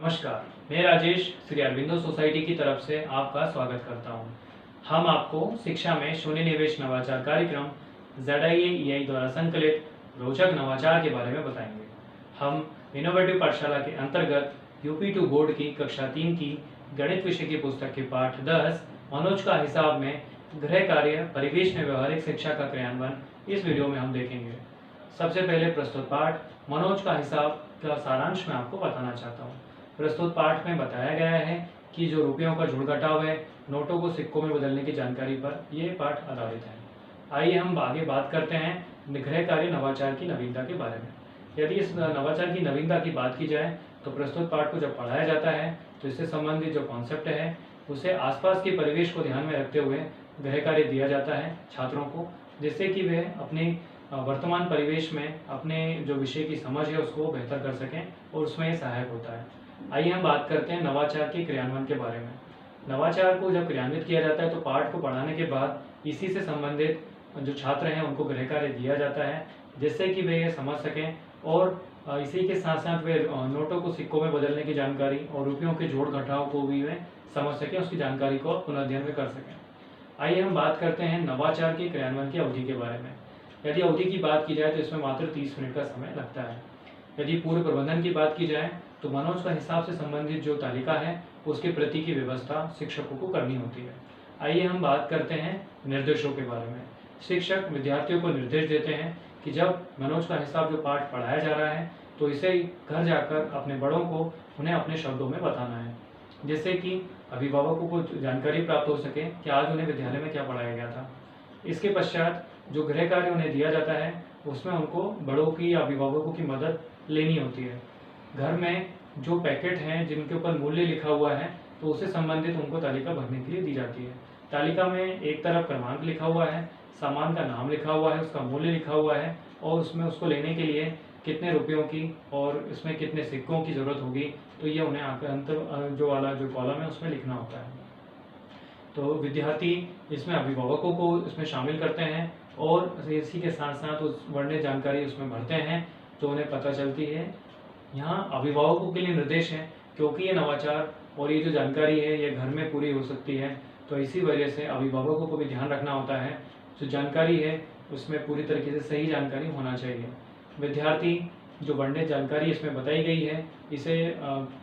नमस्कार, मैं राजेश श्री अरविंदो सोसाइटी की तरफ से आपका स्वागत करता हूं। हम आपको शिक्षा में शून्य निवेश नवाचार कार्यक्रम ZIA द्वारा संकलित रोचक नवाचार के बारे में बताएंगे। हम इनोवेटिव पाठशाला के अंतर्गत UP2 बोर्ड की कक्षा 3 की गणित विषय की पुस्तक के पाठ 10 मनोज का हिसाब में गृह कार्य परिवेश में व्यवहारिक शिक्षा का क्रियान्वयन इस वीडियो में हम देखेंगे। सबसे पहले प्रस्तुत पाठ मनोज का हिसाब का सारांश मैं आपको बताना चाहता हूँ। प्रस्तुत पाठ में बताया गया है कि जो रुपयों का जुड़ घटाव है, नोटों को सिक्कों में बदलने की जानकारी पर यह पाठ आधारित है। आइए हम आगे बात करते हैं गृह कार्य नवाचार की नवीनता के बारे में। यदि इस नवाचार की नवीनता की बात की जाए तो प्रस्तुत पाठ को जब पढ़ाया जाता है तो इससे संबंधित जो कॉन्सेप्ट है उसे आसपास के परिवेश को ध्यान में रखते हुए गृह कार्य दिया जाता है छात्रों को, जिससे कि वे अपने वर्तमान परिवेश में अपने जो विषय की समझ है उसको बेहतर कर सकें और उसमें सहायक होता है। आइए हम बात करते हैं नवाचार के क्रियान्वयन के बारे में। नवाचार को जब क्रियान्वित किया जाता है तो पाठ को पढ़ाने के बाद इसी से संबंधित जो छात्र हैं उनको गृह कार्य दिया जाता है, जिससे कि वे ये समझ सकें और इसी के साथ साथ वे नोटों को सिक्कों में बदलने की जानकारी और रुपयों के जोड़ घटाव को भी वे समझ सकें, उसकी जानकारी को पुनर्अध्ययन में कर सकें। आइए हम बात करते हैं नवाचार के क्रियान्वयन की अवधि के बारे में। यदि अवधि की बात की जाए तो इसमें मात्र 30 मिनट का समय लगता है। यदि पूर्व प्रबंधन की बात की जाए तो मनोज का हिसाब से संबंधित जो तालिका है उसके प्रति की व्यवस्था शिक्षकों को करनी होती है। आइए हम बात करते हैं निर्देशों के बारे में। शिक्षक विद्यार्थियों को निर्देश देते हैं कि जब मनोज का हिसाब जो पाठ पढ़ाया जा रहा है तो इसे घर जाकर अपने बड़ों को उन्हें अपने शब्दों में बताना है, जिससे कि अभिभावकों को जानकारी प्राप्त हो सके कि आज उन्हें विद्यालय में क्या पढ़ाया गया था। इसके पश्चात जो गृह कार्य उन्हें दिया जाता है उसमें उनको बड़ों की या अभिभावकों की मदद लेनी होती है। घर में जो पैकेट हैं जिनके ऊपर मूल्य लिखा हुआ है तो उससे संबंधित उनको तालिका भरने के लिए दी जाती है। तालिका में एक तरफ क्रमांक लिखा हुआ है, सामान का नाम लिखा हुआ है, उसका मूल्य लिखा हुआ है और उसमें उसको लेने के लिए कितने रुपयों की और इसमें कितने सिक्कों की ज़रूरत होगी, तो ये उन्हें अंतर जो वाला जो कॉलम है उसमें लिखना होता है। तो विद्यार्थी इसमें अभिभावकों को इसमें शामिल करते हैं और इसी के साथ साथ उस वर्णित जानकारी उसमें भरते हैं तो उन्हें पता चलती है। यहाँ अभिभावकों के लिए निर्देश है क्योंकि ये नवाचार और ये जो जानकारी है ये घर में पूरी हो सकती है, तो इसी वजह से अभिभावकों को भी ध्यान रखना होता है जो जानकारी है उसमें पूरी तरीके से सही जानकारी होना चाहिए। विद्यार्थी जो वर्णित जानकारी इसमें बताई गई है इसे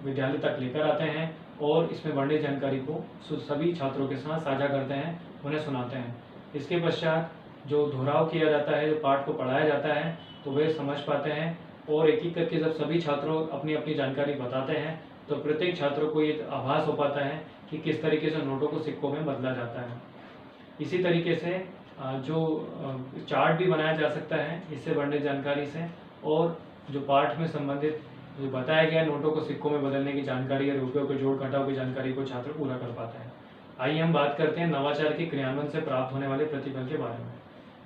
विद्यालय तक लेकर आते हैं और इसमें वर्णित जानकारी को सभी छात्रों के साथ साझा करते हैं, उन्हें सुनाते हैं। इसके पश्चात जो दोहराव किया जाता है, जो पाठ को पढ़ाया जाता है तो वे समझ पाते हैं और एक एक करके जब सभी छात्रों अपनी अपनी जानकारी बताते हैं तो प्रत्येक छात्रों को ये आभास हो पाता है कि किस तरीके से नोटों को सिक्कों में बदला जाता है। इसी तरीके से जो चार्ट भी बनाया जा सकता है इससे वर्णित जानकारी से, और जो पाठ में संबंधित जो बताया गया नोटों को सिक्कों में बदलने की जानकारी या रुपयों के जोड़ घटाव की जानकारी को छात्र पूरा कर पाते हैं। आइए हम बात करते हैं नवाचार के क्रियान्वयन से प्राप्त होने वाले प्रतिफल के बारे में।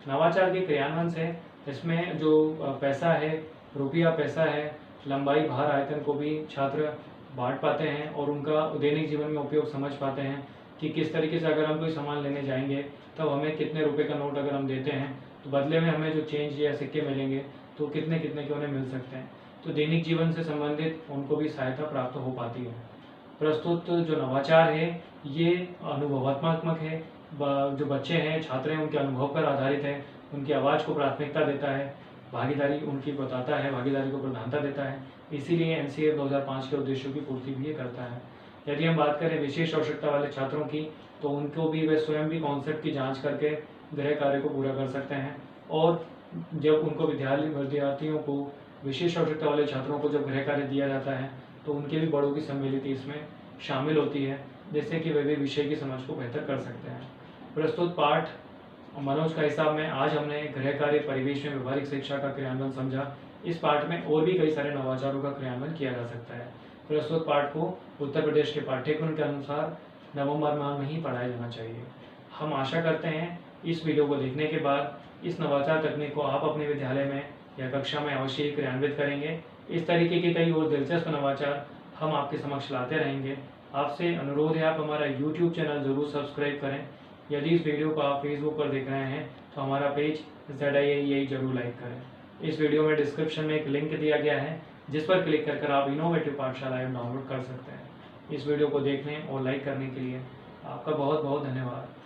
नवाचार के क्रियान्वयन से इसमें जो पैसा है, रुपया पैसा है, लंबाई भार आयतन को भी छात्र बांट पाते हैं और उनका दैनिक जीवन में उपयोग समझ पाते हैं कि किस तरीके से अगर हम कोई सामान लेने जाएंगे तब हमें कितने रुपए का नोट अगर हम देते हैं तो बदले में हमें जो चेंज या सिक्के मिलेंगे तो कितने कितने के उन्हें मिल सकते हैं। तो दैनिक जीवन से संबंधित उनको भी सहायता प्राप्त हो पाती है। प्रस्तुत जो नवाचार है ये अनुभवात्मक है, जो बच्चे हैं छात्र हैं उनके अनुभव पर आधारित है, उनकी आवाज़ को प्राथमिकता देता है, भागीदारी उनकी बताता है, भागीदारी को प्रधानता देता है, इसीलिए NCA 2005 के उद्देश्यों की पूर्ति भी ये करता है। यदि हम बात करें विशेष आवश्यकता वाले छात्रों की तो उनको भी वे स्वयं भी कॉन्सेप्ट की जांच करके गृह कार्य को पूरा कर सकते हैं, और जब उनको विद्यार्थियों को विशेष आवश्यकता वाले छात्रों को जब गृह कार्य दिया जाता है तो उनके भी बड़ों की सम्मिलित इसमें शामिल होती है, जिससे कि वे भी विषय की समझ को बेहतर कर सकते हैं। प्रस्तुत पाठ मनोज का हिसाब में आज हमने गृह कार्य परिवेश में व्यवहारिक शिक्षा का क्रियान्वयन समझा। इस पाठ में और भी कई सारे नवाचारों का क्रियान्वयन किया जा सकता है। प्रस्तुत पाठ को उत्तर प्रदेश के पाठ्यक्रम के अनुसार नवंबर माह में ही पढ़ाया जाना चाहिए। हम आशा करते हैं इस वीडियो को देखने के बाद इस नवाचार तकनीक को आप अपने विद्यालय में या कक्षा में अवश्य ही क्रियान्वित करेंगे। इस तरीके के कई और दिलचस्प नवाचार हम आपके समक्ष लाते रहेंगे। आपसे अनुरोध है आप हमारा YouTube चैनल ज़रूर सब्सक्राइब करें। यदि इस वीडियो को आप फेसबुक पर देख रहे हैं तो हमारा पेज ZIA जरूर लाइक करें। इस वीडियो में डिस्क्रिप्शन में एक लिंक दिया गया है जिस पर क्लिक कर आप इनोवेटिव पाठशाला ऐप डाउनलोड कर सकते हैं। इस वीडियो को देखने और लाइक करने के लिए आपका बहुत बहुत धन्यवाद।